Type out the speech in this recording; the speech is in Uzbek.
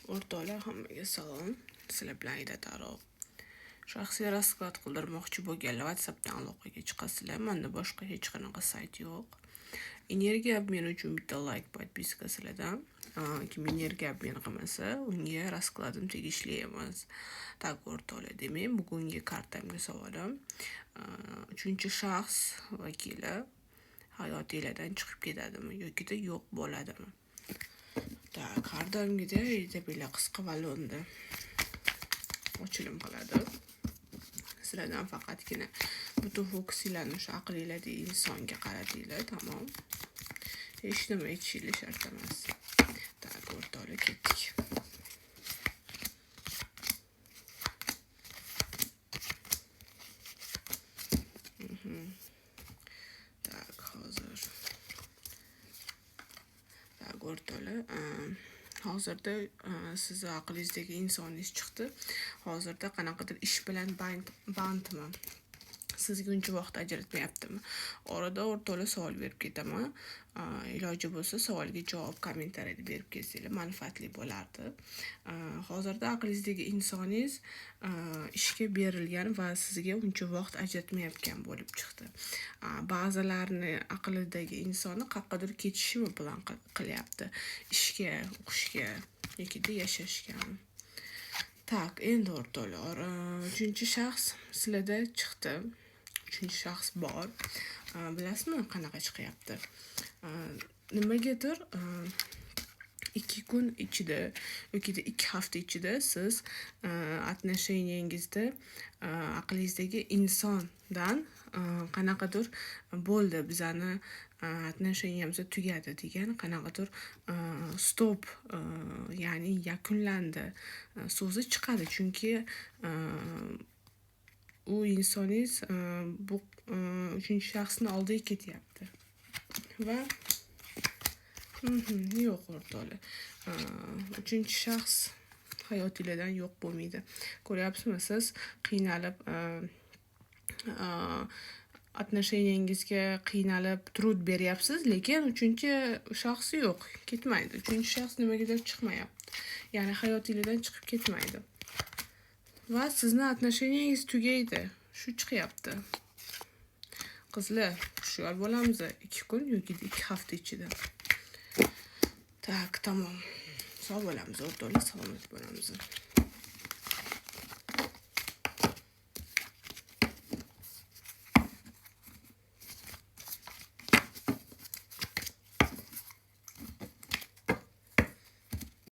O'rtoqlar, hammaga salom. Sizlar bilan Ida Taro. Shaxsiy rasklad qildirmoqchi bo'lganlar WhatsAppdan aloqaga chiqasizlar. Menda boshqa hech qanaqa sayt yo'q. Energiya obmeni uchun bitta like, podpiska sizlardan. Kim energiya obmen qilmasa, unga raskladim tegishli emas. Tak, o'rtoqlar, demak, bugungi kartamga savolim. 3-shaxs vakili hayotingizdan chiqib ketadimi yoki yo'q bo'ladimi? Tak, kartamgida tabela qisqa balonda ochilim qiladi. Sizlardan faqatgina butun fokusinglarni o'sha aqlingizda insonga qaratinglar, tamom. Hech nima aytishingiz shart emas. Tak, o'rtoqlar, ketdik. Tak, hozir. Tak, o'rtoqlar, hozirda sizni aqlingizdagi insoningiz chiqdi. Hozirda qanaqadir ish bilan bandman. Sizga uncha vaqt ajratmayaptimi? Orada o'rtoqlar savol berib ketaman. Iloji bo'lsa savolga javob kommentariyada berib ketsanglar manfaatli bo'lardi. Hozirda aqlingizdagi insoningiz ishga berilgan va sizga uncha vaqt ajratmayotgan bo'lib chiqdi. Ba'zilarni aqlidagi insoni qayoqqadir ketishni plan qilyapti. Ishga, o'qishga yoki yashashga. Tak, endi o'rtoqlar, 3-shaxs sizlarda chiqdi. 3-shaxs bor. Bilasizmi qanaqa chiqyapti? Nimagadir 2 kun ichida yoki 2 hafta ichida siz отношениеңizda aqlingizdagi insondan qanaqadir bo'ldi, bizani отношениямыз tugadi degan qanaqadir stop, ya'ni yakunlandi so'zi chiqadi, chunki u insoningiz bu 3-shaxsni oldiga ketyapti. Va yo'q o'rtoqlar. 3-shaxs hayotingizdan yo'q bo'lmaydi. Ko'ryapsizmi, siz qiynalib отношениеңizga qiynalib trud beryapsiz, lekin 3-shaxs yo'q, ketmaydi. 3-shaxs nimagadir chiqmayapti. Ya'ni hayotingizdan chiqib ketmaydi. Va sizni отношениеңiz tugaydi. Shu chiqyapti. Qizlar, hushyor bo'lamiz 2 kun yoki 2 hafta ichida. Tak, tamom. Sog' bo'lamiz o'rtoqlar, salomat bo'lamiz.